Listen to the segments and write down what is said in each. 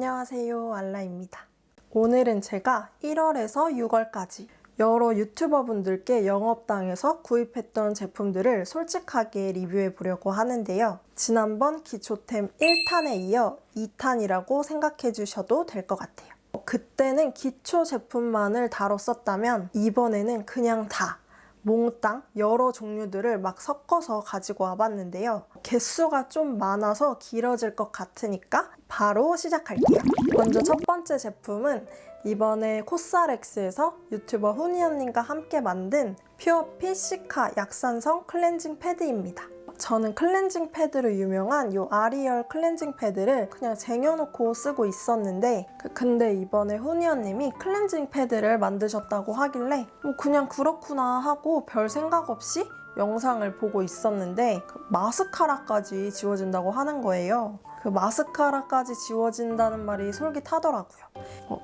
안녕하세요, 알라입니다. 오늘은 제가 1월에서 6월까지 여러 유튜버분들께 영업당해서 구입했던 제품들을 솔직하게 리뷰해 보려고 하는데요. 지난번 기초템 1탄에 이어 2탄이라고 생각해 주셔도 될 것 같아요. 그때는 기초 제품만을 다뤘었다면 이번에는 그냥 다 몽땅 여러 종류들을 막 섞어서 가지고 와봤는데요. 개수가 좀 많아서 길어질 것 같으니까 바로 시작할게요. 먼저 첫 번째 제품은 이번에 코스알엑스에서 유튜버 훈이 언님과 함께 만든 퓨어핏 시카 약산성 클렌징 패드입니다. 저는 클렌징 패드로 유명한 이 아리얼 클렌징 패드를 그냥 쟁여놓고 쓰고 있었는데 근데 이번에 훈이 언님이 클렌징 패드를 만드셨다고 하길래 그냥 그렇구나 하고 별 생각 없이 영상을 보고 있었는데 마스카라까지 지워진다고 하는 거예요. 그 마스카라까지 지워진다는 말이 솔깃하더라고요.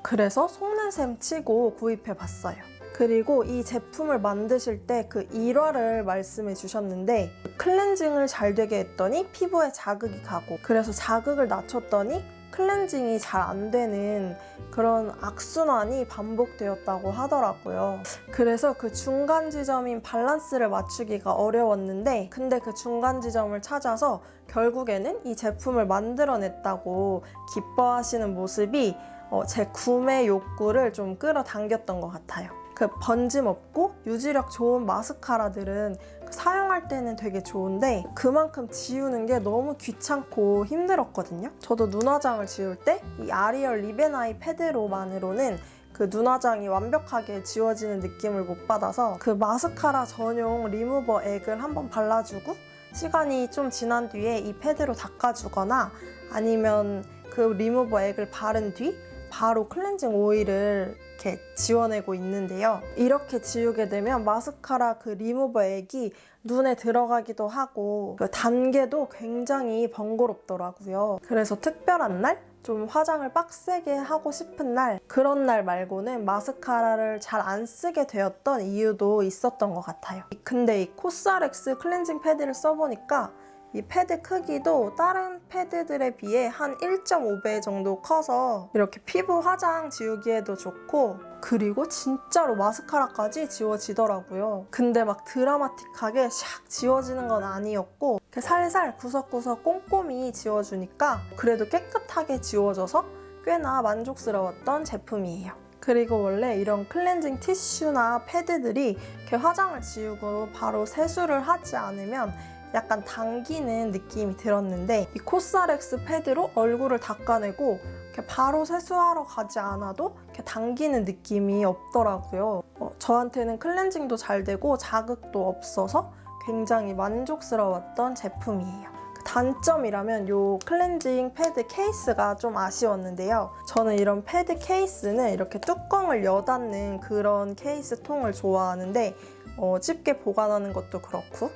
그래서 속는 셈 치고 구입해봤어요. 그리고 이 제품을 만드실 때 그 일화를 말씀해 주셨는데 클렌징을 잘 되게 했더니 피부에 자극이 가고 그래서 자극을 낮췄더니 클렌징이 잘 안 되는 그런 악순환이 반복되었다고 하더라고요. 그래서 그 중간 지점인 밸런스를 맞추기가 어려웠는데 근데 그 중간 지점을 찾아서 결국에는 이 제품을 만들어냈다고 기뻐하시는 모습이 제 구매 욕구를 좀 끌어당겼던 것 같아요. 그 번짐 없고 유지력 좋은 마스카라들은 사용할 때는 되게 좋은데 그만큼 지우는 게 너무 귀찮고 힘들었거든요. 저도 눈화장을 지울 때 이 아리얼 립앤아이 패드로만으로는 그 눈화장이 완벽하게 지워지는 느낌을 못 받아서 그 마스카라 전용 리무버 액을 한번 발라주고 시간이 좀 지난 뒤에 이 패드로 닦아주거나 아니면 그 리무버 액을 바른 뒤 바로 클렌징 오일을 이렇게 지워내고 있는데요. 이렇게 지우게 되면 마스카라 그 리무버 액이 눈에 들어가기도 하고 그 단계도 굉장히 번거롭더라고요. 그래서 특별한 날, 좀 화장을 빡세게 하고 싶은 날 그런 날 말고는 마스카라를 잘 안 쓰게 되었던 이유도 있었던 것 같아요. 근데 이 코스알엑스 클렌징 패드를 써보니까 이 패드 크기도 다른 패드들에 비해 한 1.5배 정도 커서 이렇게 피부 화장 지우기에도 좋고 그리고 진짜로 마스카라까지 지워지더라고요. 근데 막 드라마틱하게 샥 지워지는 건 아니었고 살살 구석구석 꼼꼼히 지워주니까 그래도 깨끗하게 지워져서 꽤나 만족스러웠던 제품이에요. 그리고 원래 이런 클렌징 티슈나 패드들이 이렇게 화장을 지우고 바로 세수를 하지 않으면 약간 당기는 느낌이 들었는데 이 코스알엑스 패드로 얼굴을 닦아내고 이렇게 바로 세수하러 가지 않아도 이렇게 당기는 느낌이 없더라고요. 저한테는 클렌징도 잘 되고 자극도 없어서 굉장히 만족스러웠던 제품이에요. 단점이라면 이 클렌징 패드 케이스가 좀 아쉬웠는데요. 저는 이런 패드 케이스는 이렇게 뚜껑을 여닫는 그런 케이스 통을 좋아하는데 집게 보관하는 것도 그렇고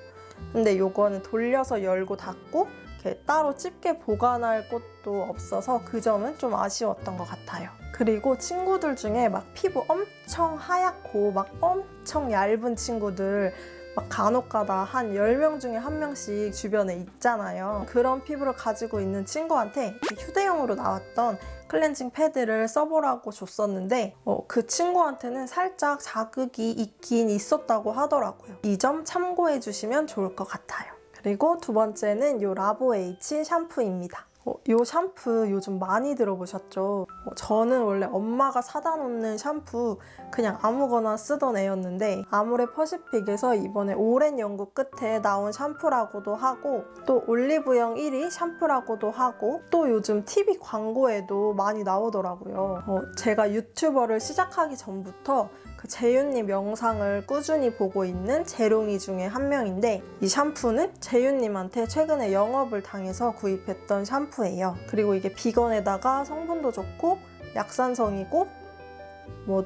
근데 요거는 돌려서 열고 닫고 이렇게 따로 집게 보관할 곳도 없어서 그 점은 좀 아쉬웠던 것 같아요. 그리고 친구들 중에 막 피부 엄청 하얗고 막 엄청 얇은 친구들 막 간혹가다 한 10명 중에 1명씩 주변에 있잖아요. 그런 피부를 가지고 있는 친구한테 휴대용으로 나왔던 클렌징 패드를 써보라고 줬었는데 그 친구한테는 살짝 자극이 있긴 있었다고 하더라고요. 이 점 참고해 주시면 좋을 것 같아요. 그리고 두 번째는 이 라보에이치 샴푸입니다. 이 샴푸 요즘 많이 들어보셨죠? 저는 원래 엄마가 사다 놓는 샴푸 그냥 아무거나 쓰던 애였는데 아모레 퍼시픽에서 이번에 오랜 연구 끝에 나온 샴푸라고도 하고 또 올리브영 1위 샴푸라고도 하고 또 요즘 TV 광고에도 많이 나오더라고요. 제가 유튜버를 시작하기 전부터 그 재윤님 영상을 꾸준히 보고 있는 재롱이 중에 한 명인데 이 샴푸는 재윤님한테 최근에 영업을 당해서 구입했던 샴푸예요. 그리고 이게 비건에다가 성분도 좋고 약산성이고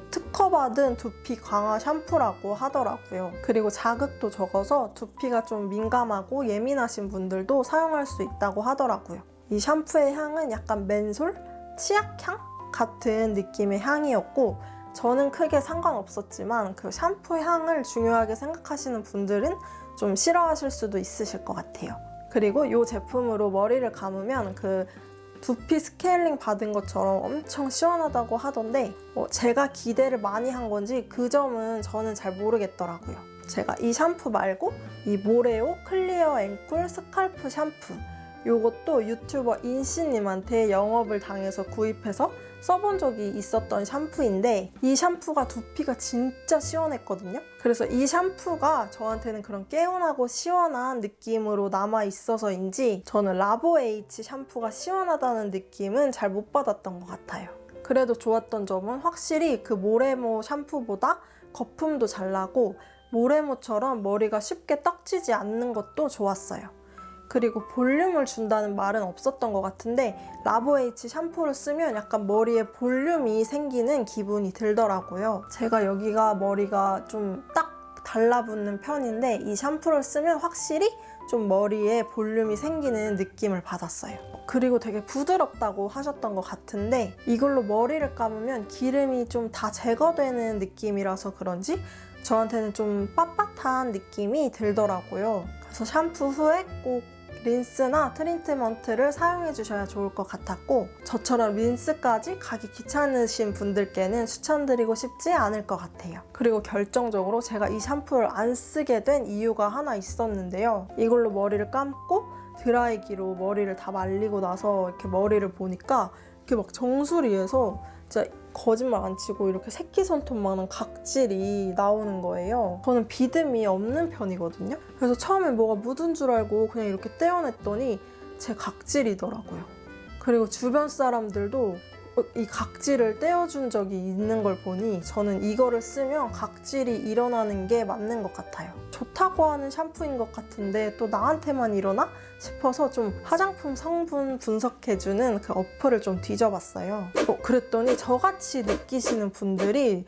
특허받은 두피 강화 샴푸라고 하더라고요. 그리고 자극도 적어서 두피가 좀 민감하고 예민하신 분들도 사용할 수 있다고 하더라고요. 이 샴푸의 향은 약간 맨솔, 치약향 같은 느낌의 향이었고 저는 크게 상관없었지만 그 샴푸 향을 중요하게 생각하시는 분들은 좀 싫어하실 수도 있으실 것 같아요. 그리고 이 제품으로 머리를 감으면 그 두피 스케일링 받은 것처럼 엄청 시원하다고 하던데 제가 기대를 많이 한 건지 그 점은 저는 잘 모르겠더라고요. 제가 이 샴푸 말고 이 모레오 클리어 앵콜 스칼프 샴푸, 요것도 유튜버 인씨님한테 영업을 당해서 구입해서 써본 적이 있었던 샴푸인데, 이 샴푸가 두피가 진짜 시원했거든요. 그래서 이 샴푸가 저한테는 그런 개운하고 시원한 느낌으로 남아있어서인지 저는 라보에이치 샴푸가 시원하다는 느낌은 잘 못 받았던 것 같아요. 그래도 좋았던 점은 확실히 그 모레모 샴푸보다 거품도 잘 나고 모레모처럼 머리가 쉽게 떡지지 않는 것도 좋았어요. 그리고 볼륨을 준다는 말은 없었던 것 같은데 라보에이치 샴푸를 쓰면 약간 머리에 볼륨이 생기는 기분이 들더라고요. 제가 여기가 머리가 좀 딱 달라붙는 편인데 이 샴푸를 쓰면 확실히 좀 머리에 볼륨이 생기는 느낌을 받았어요. 그리고 되게 부드럽다고 하셨던 것 같은데 이걸로 머리를 감으면 기름이 좀 다 제거되는 느낌이라서 그런지 저한테는 좀 빳빳한 느낌이 들더라고요. 그래서 샴푸 후에 꼭 린스나 트리트먼트를 사용해 주셔야 좋을 것 같았고, 저처럼 린스까지 가기 귀찮으신 분들께는 추천드리고 싶지 않을 것 같아요. 그리고 결정적으로 제가 이 샴푸를 안 쓰게 된 이유가 하나 있었는데요. 이걸로 머리를 감고 드라이기로 머리를 다 말리고 나서 이렇게 머리를 보니까 이렇게 막 정수리에서 진짜 거짓말 안 치고 이렇게 새끼손톱만한 각질이 나오는 거예요. 저는 비듬이 없는 편이거든요. 그래서 처음에 뭐가 묻은 줄 알고 그냥 이렇게 떼어냈더니 제 각질이더라고요. 그리고 주변 사람들도 이 각질을 떼어준 적이 있는 걸 보니 저는 이거를 쓰면 각질이 일어나는 게 맞는 것 같아요. 좋다고 하는 샴푸인 것 같은데 또 나한테만 일어나? 싶어서 좀 화장품 성분 분석해주는 그 어플을 좀 뒤져봤어요. 그랬더니 저같이 느끼시는 분들이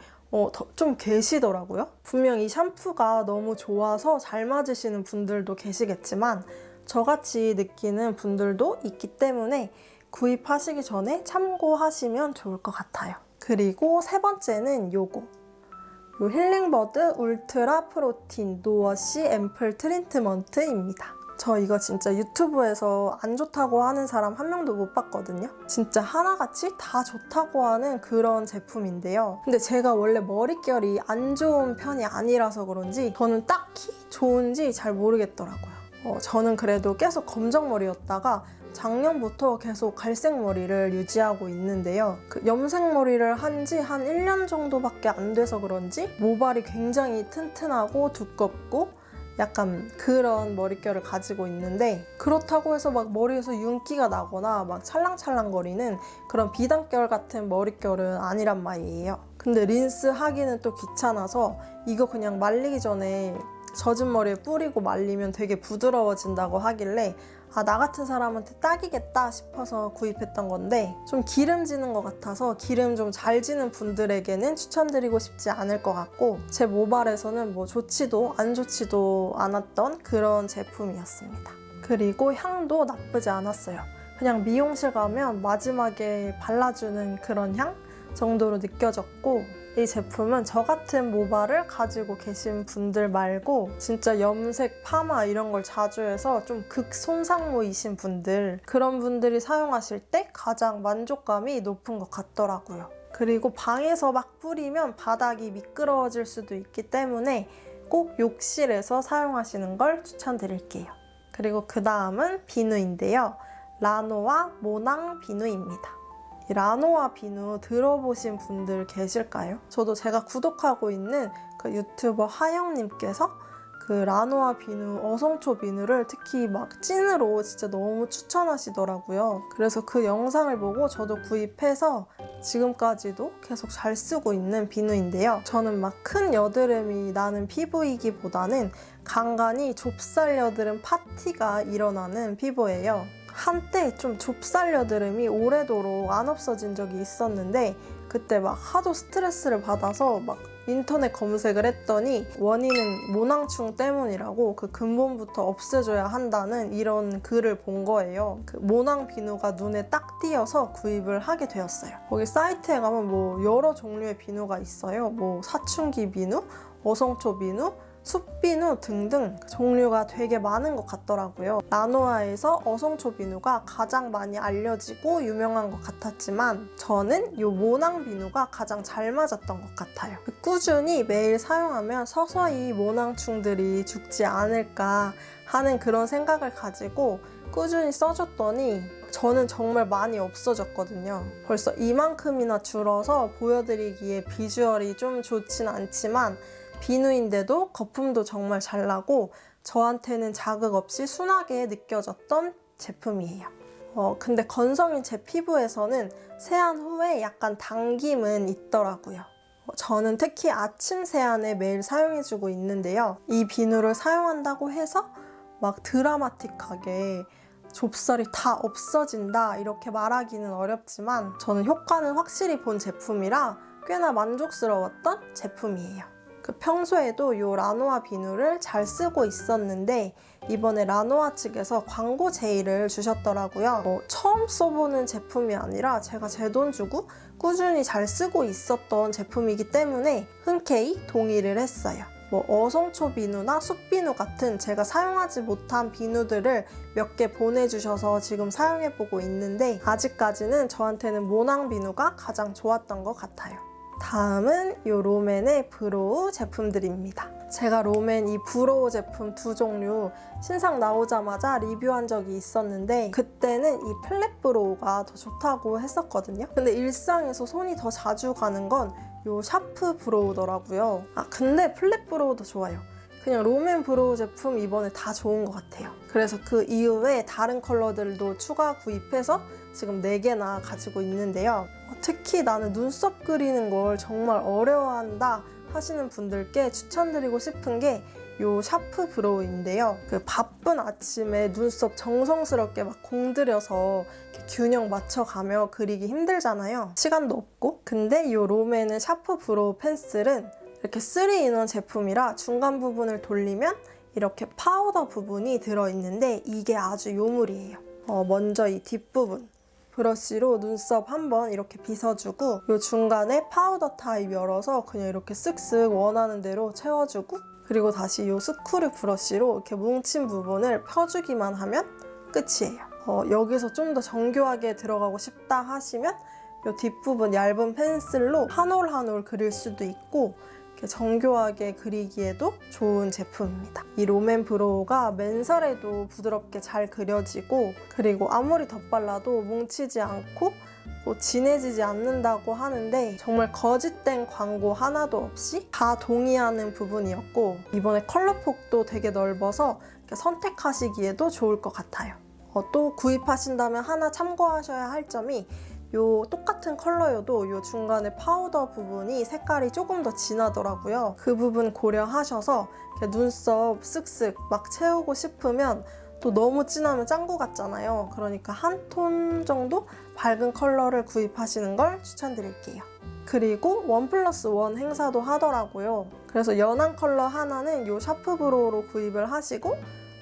좀 계시더라고요. 분명 이 샴푸가 너무 좋아서 잘 맞으시는 분들도 계시겠지만 저같이 느끼는 분들도 있기 때문에 구입하시기 전에 참고하시면 좋을 것 같아요. 그리고 세 번째는 요거. 요 힐링버드 울트라 프로틴 노워시 앰플 트리트먼트입니다. 저 이거 진짜 유튜브에서 안 좋다고 하는 사람 한 명도 못 봤거든요. 진짜 하나같이 다 좋다고 하는 그런 제품인데요. 근데 제가 원래 머릿결이 안 좋은 편이 아니라서 그런지 저는 딱히 좋은지 잘 모르겠더라고요. 저는 그래도 계속 검정머리였다가 작년부터 계속 갈색머리를 유지하고 있는데요. 그 염색머리를 한 지 한 1년 정도밖에 안 돼서 그런지 모발이 굉장히 튼튼하고 두껍고 약간 그런 머릿결을 가지고 있는데, 그렇다고 해서 막 머리에서 윤기가 나거나 막 찰랑찰랑거리는 그런 비단결 같은 머릿결은 아니란 말이에요. 근데 린스 하기는 또 귀찮아서 이거 그냥 말리기 전에 젖은 머리에 뿌리고 말리면 되게 부드러워진다고 하길래 나 같은 사람한테 딱이겠다 싶어서 구입했던 건데, 좀 기름지는 것 같아서 기름 좀 잘 지는 분들에게는 추천드리고 싶지 않을 것 같고, 제 모발에서는 뭐 좋지도 안 좋지도 않았던 그런 제품이었습니다. 그리고 향도 나쁘지 않았어요. 그냥 미용실 가면 마지막에 발라주는 그런 향 정도로 느껴졌고, 이 제품은 저 같은 모발을 가지고 계신 분들 말고 진짜 염색, 파마 이런 걸 자주 해서 좀 극손상모이신 분들, 그런 분들이 사용하실 때 가장 만족감이 높은 것 같더라고요. 그리고 방에서 막 뿌리면 바닥이 미끄러워질 수도 있기 때문에 꼭 욕실에서 사용하시는 걸 추천드릴게요. 그리고 그 다음은 비누인데요. 라노아 모낭 비누입니다. 이 라노아 비누 들어보신 분들 계실까요? 저도 제가 구독하고 있는 그 유튜버 하영님께서 그 라노아 비누, 어성초 비누를 특히 막 찐으로 진짜 너무 추천하시더라고요. 그래서 그 영상을 보고 저도 구입해서 지금까지도 계속 잘 쓰고 있는 비누인데요. 저는 막 큰 여드름이 나는 피부이기보다는 간간이 좁쌀 여드름 파티가 일어나는 피부예요. 한때 좀 좁쌀 여드름이 오래도록 안 없어진 적이 있었는데 그때 막 하도 스트레스를 받아서 막 인터넷 검색을 했더니 원인은 모낭충 때문이라고 그 근본부터 없애줘야 한다는 이런 글을 본 거예요. 그 모낭 비누가 눈에 딱 띄어서 구입을 하게 되었어요. 거기 사이트에 가면 뭐 여러 종류의 비누가 있어요. 뭐 사춘기 비누, 어성초 비누, 숲비누 등등 종류가 되게 많은 것 같더라고요. 라노아에서 어성초 비누가 가장 많이 알려지고 유명한 것 같았지만 저는 이 모낭 비누가 가장 잘 맞았던 것 같아요. 꾸준히 매일 사용하면 서서히 모낭충들이 죽지 않을까 하는 그런 생각을 가지고 꾸준히 써줬더니 저는 정말 많이 없어졌거든요. 벌써 이만큼이나 줄어서 보여드리기에 비주얼이 좀 좋진 않지만 비누인데도 거품도 정말 잘 나고 저한테는 자극 없이 순하게 느껴졌던 제품이에요. 근데 건성인 제 피부에서는 세안 후에 약간 당김은 있더라고요. 저는 특히 아침 세안에 매일 사용해주고 있는데요. 이 비누를 사용한다고 해서 막 드라마틱하게 좁쌀이 다 없어진다 이렇게 말하기는 어렵지만 저는 효과는 확실히 본 제품이라 꽤나 만족스러웠던 제품이에요. 평소에도 이 라노아 비누를 잘 쓰고 있었는데 이번에 라노아 측에서 광고 제의를 주셨더라고요. 처음 써보는 제품이 아니라 제가 제 돈 주고 꾸준히 잘 쓰고 있었던 제품이기 때문에 흔쾌히 동의를 했어요. 어성초 비누나 숲비누 같은 제가 사용하지 못한 비누들을 몇 개 보내주셔서 지금 사용해보고 있는데 아직까지는 저한테는 모낭 비누가 가장 좋았던 것 같아요. 다음은 이 롬앤의 브로우 제품들입니다. 제가 롬앤 이 브로우 제품 두 종류 신상 나오자마자 리뷰한 적이 있었는데 그때는 이 플랫 브로우가 더 좋다고 했었거든요. 근데 일상에서 손이 더 자주 가는 건 이 샤프 브로우더라고요. 근데 플랫 브로우도 좋아요. 그냥 롬앤 브로우 제품 이번에 다 좋은 것 같아요. 그래서 그 이후에 다른 컬러들도 추가 구입해서 지금 4개나 가지고 있는데요. 특히 나는 눈썹 그리는 걸 정말 어려워한다 하시는 분들께 추천드리고 싶은 게 이 샤프 브로우인데요. 바쁜 아침에 눈썹 정성스럽게 막 공들여서 균형 맞춰가며 그리기 힘들잖아요. 시간도 없고. 근데 이 롬앤의 샤프 브로우 펜슬은 이렇게 3인원 제품이라 중간 부분을 돌리면 이렇게 파우더 부분이 들어있는데 이게 아주 요물이에요. 먼저 이 뒷부분 브러쉬로 눈썹 한번 이렇게 빗어주고 이 중간에 파우더 타입 열어서 그냥 이렇게 쓱쓱 원하는 대로 채워주고 그리고 다시 이 스크류 브러쉬로 이렇게 뭉친 부분을 펴주기만 하면 끝이에요. 여기서 좀 더 정교하게 들어가고 싶다 하시면 이 뒷부분 얇은 펜슬로 한 올 한 올 그릴 수도 있고 이렇게 정교하게 그리기에도 좋은 제품입니다. 이 롬앤 브로우가 맨살에도 부드럽게 잘 그려지고 그리고 아무리 덧발라도 뭉치지 않고 진해지지 않는다고 하는데 정말 거짓된 광고 하나도 없이 다 동의하는 부분이었고 이번에 컬러폭도 되게 넓어서 선택하시기에도 좋을 것 같아요. 또 구입하신다면 하나 참고하셔야 할 점이 요 똑같은 컬러여도 요 중간에 파우더 부분이 색깔이 조금 더 진하더라고요. 그 부분 고려하셔서 눈썹 쓱쓱 막 채우고 싶으면 또 너무 진하면 짱구 같잖아요. 그러니까 한 톤 정도 밝은 컬러를 구입하시는 걸 추천드릴게요. 그리고 1+1 행사도 하더라고요. 그래서 연한 컬러 하나는 요 샤프 브로우로 구입을 하시고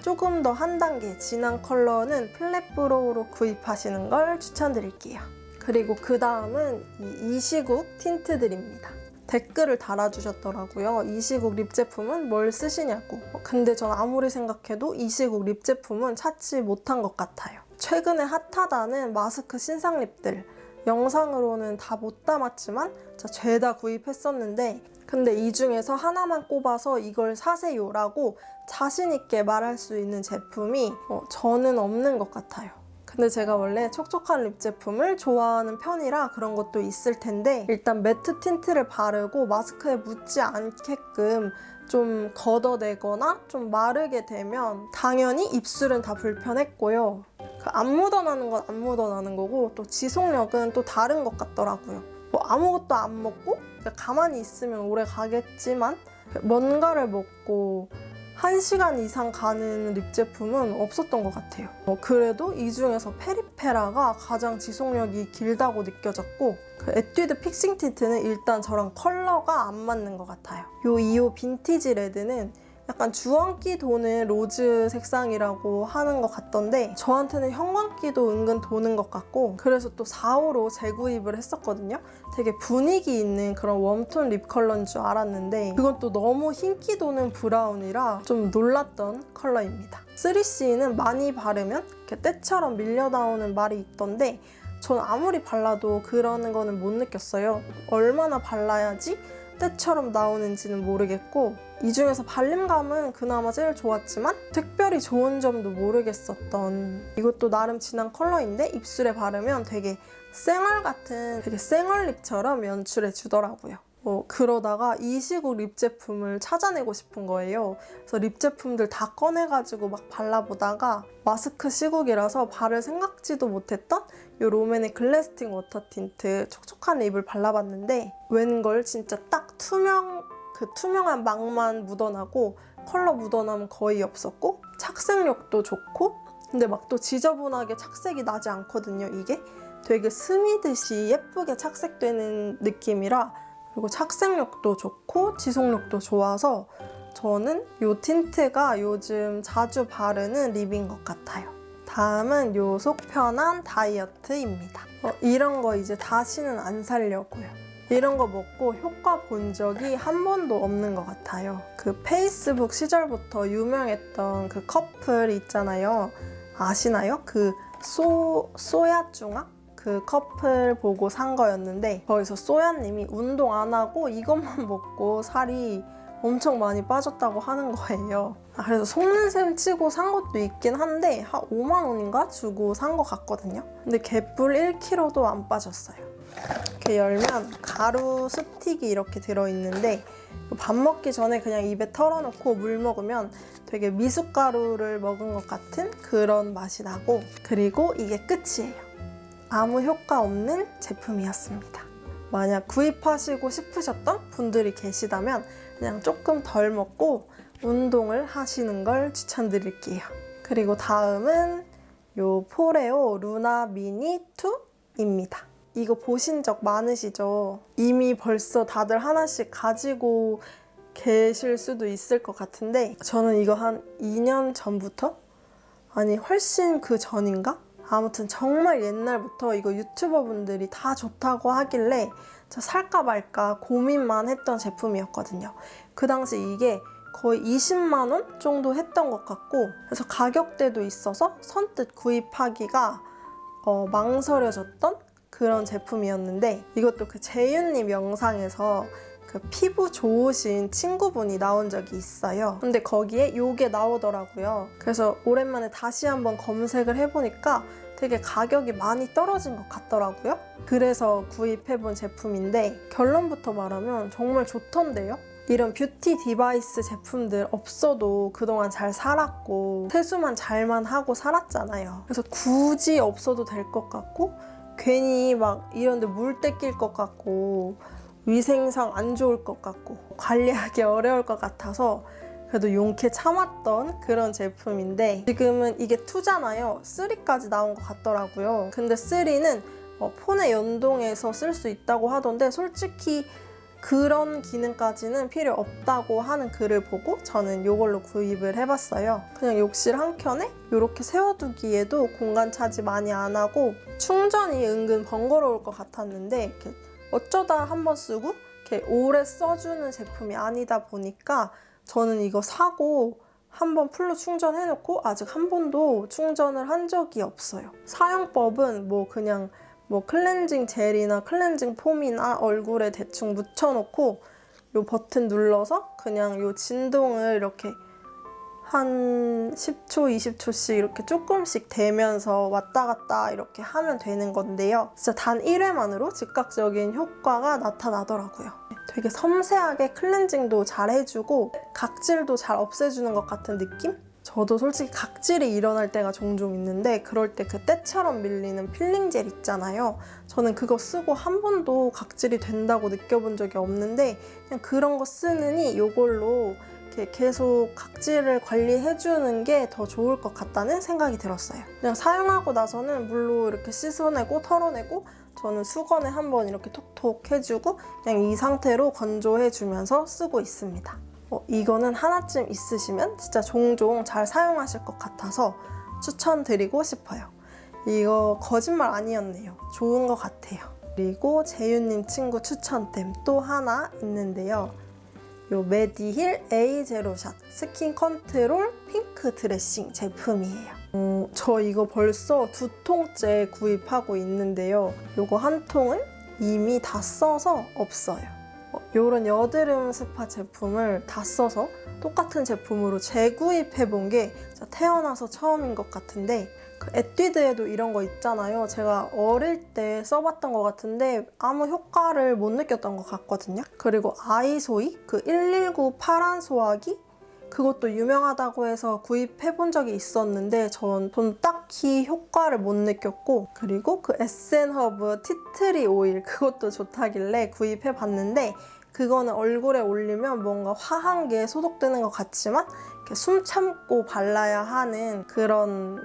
조금 더 한 단계 진한 컬러는 플랫 브로우로 구입하시는 걸 추천드릴게요. 그리고 그 다음은 이 이시국 틴트들입니다. 댓글을 달아주셨더라고요. 이시국 립 제품은 뭘 쓰시냐고. 근데 전 아무리 생각해도 이시국 립 제품은 찾지 못한 것 같아요. 최근에 핫하다는 마스크 신상 립들 영상으로는 다 못 담았지만 저 죄다 구입했었는데 근데 이 중에서 하나만 꼽아서 이걸 사세요 라고 자신 있게 말할 수 있는 제품이 저는 없는 것 같아요. 근데 제가 원래 촉촉한 립 제품을 좋아하는 편이라 그런 것도 있을 텐데 일단 매트 틴트를 바르고 마스크에 묻지 않게끔 좀 걷어내거나 좀 마르게 되면 당연히 입술은 다 불편했고요. 안 묻어나는 건 안 묻어나는 거고 또 지속력은 또 다른 것 같더라고요. 아무것도 안 먹고 가만히 있으면 오래 가겠지만 뭔가를 먹고 1시간 이상 가는 립 제품은 없었던 것 같아요. 그래도 이 중에서 페리페라가 가장 지속력이 길다고 느껴졌고 에뛰드 픽싱 틴트는 일단 저랑 컬러가 안 맞는 것 같아요. 이 2호 빈티지 레드는 약간 주황기 도는 로즈 색상이라고 하는 것 같던데 저한테는 형광기도 은근 도는 것 같고 그래서 또 4호로 재구입을 했었거든요. 되게 분위기 있는 그런 웜톤 립 컬러인 줄 알았는데 그건 또 너무 흰기 도는 브라운이라 좀 놀랐던 컬러입니다. 3CE는 많이 바르면 이렇게 때처럼 밀려 나오는 말이 있던데 전 아무리 발라도 그러는 거는 못 느꼈어요. 얼마나 발라야지 때처럼 나오는지는 모르겠고 이 중에서 발림감은 그나마 제일 좋았지만 특별히 좋은 점도 모르겠었던 이것도 나름 진한 컬러인데 입술에 바르면 되게 쌩얼 같은 되게 쌩얼 립처럼 연출해 주더라고요. 그러다가 이 시국 립 제품을 찾아내고 싶은 거예요. 그래서 립 제품들 다 꺼내가지고 막 발라보다가 마스크 시국이라서 바를 생각지도 못했던 이 롬앤의 글래스팅 워터 틴트 촉촉한 립을 발라봤는데 웬걸 진짜 딱 투명한 막만 묻어나고 컬러 묻어남은 거의 없었고 착색력도 좋고 근데 막 또 지저분하게 착색이 나지 않거든요. 이게 되게 스미듯이 예쁘게 착색되는 느낌이라 그리고 착색력도 좋고 지속력도 좋아서 저는 이 틴트가 요즘 자주 바르는 립인 것 같아요. 다음은 요 속편한 다이어트입니다. 이런 거 이제 다시는 안 사려고요. 이런 거 먹고 효과 본 적이 한 번도 없는 것 같아요. 그 페이스북 시절부터 유명했던 그 커플 있잖아요. 아시나요? 그 소야중학? 그 커플 보고 산 거였는데 거기서 소야님이 운동 안 하고 이것만 먹고 살이 엄청 많이 빠졌다고 하는 거예요. 그래서 속는 셈 치고 산 것도 있긴 한데 한 5만 원인가 주고 산 것 같거든요. 근데 개뿔 1kg도 안 빠졌어요. 이렇게 열면 가루 스틱이 이렇게 들어있는데 밥 먹기 전에 그냥 입에 털어놓고 물 먹으면 되게 미숫가루를 먹은 것 같은 그런 맛이 나고 그리고 이게 끝이에요. 아무 효과 없는 제품이었습니다. 만약 구입하시고 싶으셨던 분들이 계시다면 그냥 조금 덜 먹고 운동을 하시는 걸 추천드릴게요. 그리고 다음은 요 포레오 루나 미니 2입니다. 이거 보신 적 많으시죠? 이미 벌써 다들 하나씩 가지고 계실 수도 있을 것 같은데 저는 이거 한 2년 전부터? 아니 훨씬 그 전인가? 아무튼 정말 옛날부터 이거 유튜버 분들이 다 좋다고 하길래 저 살까 말까 고민만 했던 제품이었거든요. 그 당시 이게 거의 20만 원 정도 했던 것 같고 그래서 가격대도 있어서 선뜻 구입하기가 망설여졌던 그런 제품이었는데 이것도 그 재윤님 영상에서 그 피부 좋으신 친구분이 나온 적이 있어요. 근데 거기에 요게 나오더라고요. 그래서 오랜만에 다시 한번 검색을 해보니까 되게 가격이 많이 떨어진 것 같더라고요. 그래서 구입해본 제품인데 결론부터 말하면 정말 좋던데요? 이런 뷰티 디바이스 제품들 없어도 그동안 잘 살았고 세수만 잘만 하고 살았잖아요. 그래서 굳이 없어도 될 것 같고 괜히 막 이런 데 물때 낄 것 같고 위생상 안 좋을 것 같고 관리하기 어려울 것 같아서 그래도 용케 참았던 그런 제품인데 지금은 이게 2잖아요. 3까지 나온 것 같더라고요. 근데 3는 폰에 연동해서 쓸 수 있다고 하던데 솔직히 그런 기능까지는 필요 없다고 하는 글을 보고 저는 이걸로 구입을 해봤어요. 그냥 욕실 한켠에 이렇게 세워두기에도 공간 차지 많이 안 하고 충전이 은근 번거로울 것 같았는데 이렇게 어쩌다 한번 쓰고 이렇게 오래 써주는 제품이 아니다 보니까 저는 이거 사고 한번 풀로 충전해놓고 아직 한 번도 충전을 한 적이 없어요. 사용법은 그냥 클렌징 젤이나 클렌징 폼이나 얼굴에 대충 묻혀놓고 요 버튼 눌러서 그냥 요 진동을 이렇게 한 10초, 20초씩 이렇게 조금씩 대면서 왔다 갔다 이렇게 하면 되는 건데요. 진짜 단 1회만으로 즉각적인 효과가 나타나더라고요. 되게 섬세하게 클렌징도 잘 해주고 각질도 잘 없애주는 것 같은 느낌? 저도 솔직히 각질이 일어날 때가 종종 있는데 그럴 때 그 때처럼 밀리는 필링 젤 있잖아요. 저는 그거 쓰고 한 번도 각질이 된다고 느껴본 적이 없는데 그냥 그런 거 쓰느니 이걸로 이렇게 계속 각질을 관리해주는 게 더 좋을 것 같다는 생각이 들었어요. 그냥 사용하고 나서는 물로 이렇게 씻어내고 털어내고 저는 수건에 한번 이렇게 톡톡 해주고 그냥 이 상태로 건조해주면서 쓰고 있습니다. 이거는 하나쯤 있으시면 진짜 종종 잘 사용하실 것 같아서 추천드리고 싶어요. 이거 거짓말 아니었네요. 좋은 것 같아요. 그리고 재윤님 친구 추천템 또 하나 있는데요. 요 메디힐 A0샷 스킨 컨트롤 핑크 드레싱 제품이에요. 저 이거 벌써 2통째 구입하고 있는데요. 요거 한 통은 이미 다 써서 없어요. 요런 여드름 스파 제품을 다 써서 똑같은 제품으로 재구입해본 게 태어나서 처음인 것 같은데, 그 에뛰드에도 이런 거 있잖아요. 제가 어릴 때 써봤던 것 같은데 아무 효과를 못 느꼈던 것 같거든요. 그리고 아이소이 그 119 파란 소화기, 그것도 유명하다고 해서 구입해본 적이 있었는데 전 딱히 효과를 못 느꼈고, 그리고 그 에센허브 티트리 오일, 그것도 좋다길래 구입해봤는데 그거는 얼굴에 올리면 뭔가 화한 게 소독되는 것 같지만 이렇게 숨 참고 발라야 하는 그런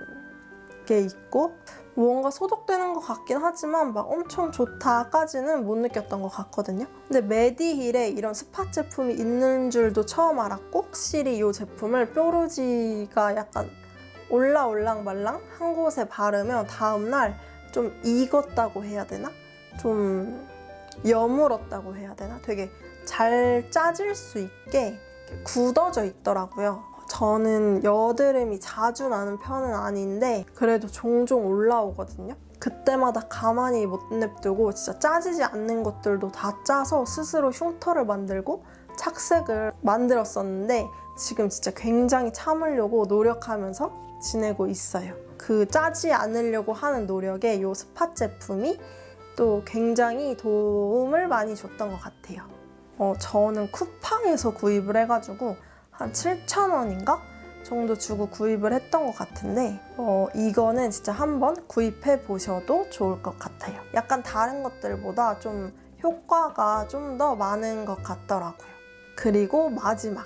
게 있고, 뭔가 소독되는 것 같긴 하지만 막 엄청 좋다까지는 못 느꼈던 것 같거든요. 근데 메디힐에 이런 스파 제품이 있는 줄도 처음 알았고, 확실히 이 제품을 뾰루지가 약간 올라올랑 말랑 한 곳에 바르면 다음날 좀 익었다고 해야 되나? 좀 여물었다고 해야 되나? 되게 잘 짜질 수 있게 굳어져 있더라고요. 저는 여드름이 자주 나는 편은 아닌데 그래도 종종 올라오거든요. 그때마다 가만히 못 냅두고 진짜 짜지지 않는 것들도 다 짜서 스스로 흉터를 만들고 착색을 만들었었는데, 지금 진짜 굉장히 참으려고 노력하면서 지내고 있어요. 그 짜지 않으려고 하는 노력에 이 스파 제품이 또 굉장히 도움을 많이 줬던 것 같아요. 저는 쿠팡에서 구입을 해가지고 한 7,000원인가? 정도 주고 구입을 했던 것 같은데 이거는 진짜 한번 구입해 보셔도 좋을 것 같아요. 약간 다른 것들보다 좀 효과가 좀 더 많은 것 같더라고요. 그리고 마지막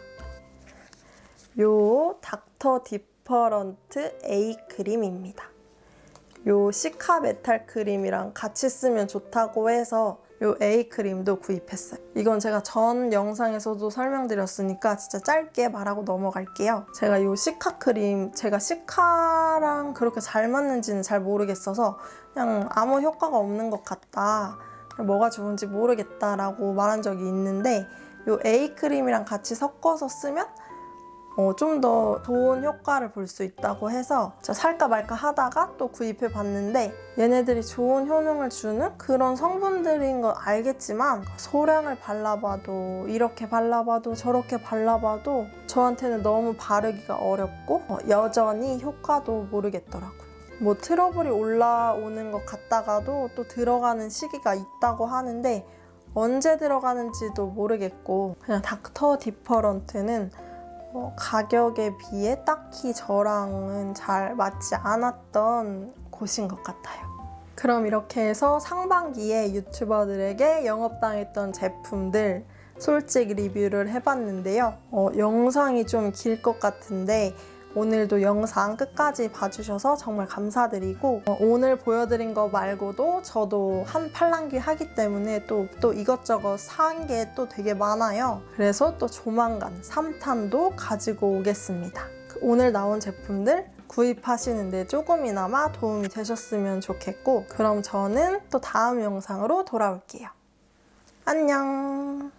요 닥터 디퍼런트 A 크림입니다. 요 시카 메탈 크림이랑 같이 쓰면 좋다고 해서 요 A 크림도 구입했어요. 이건 제가 전 영상에서도 설명드렸으니까 진짜 짧게 말하고 넘어갈게요. 제가 요 시카 크림, 제가 시카랑 그렇게 잘 맞는지는 잘 모르겠어서 그냥 아무 효과가 없는 것 같다, 뭐가 좋은지 모르겠다라고 말한 적이 있는데, 요 A 크림이랑 같이 섞어서 쓰면 좀 더 좋은 효과를 볼 수 있다고 해서 살까 말까 하다가 또 구입해 봤는데, 얘네들이 좋은 효능을 주는 그런 성분들인 건 알겠지만 소량을 발라봐도 이렇게 발라봐도 저렇게 발라봐도 저한테는 너무 바르기가 어렵고 여전히 효과도 모르겠더라고요. 뭐 트러블이 올라오는 것 같다가도 또 들어가는 시기가 있다고 하는데 언제 들어가는지도 모르겠고, 그냥 닥터 디퍼런트는 가격에 비해 딱히 저랑은 잘 맞지 않았던 곳인 것 같아요. 그럼 이렇게 해서 상반기에 유튜버들에게 영업당했던 제품들 솔직 리뷰를 해봤는데요. 영상이 좀 길 것 같은데 오늘도 영상 끝까지 봐주셔서 정말 감사드리고, 오늘 보여드린 거 말고도 저도 한 팔랑귀 하기 때문에 또 이것저것 산 게 또 되게 많아요. 그래서 또 조만간 3탄도 가지고 오겠습니다. 오늘 나온 제품들 구입하시는데 조금이나마 도움이 되셨으면 좋겠고, 그럼 저는 또 다음 영상으로 돌아올게요. 안녕.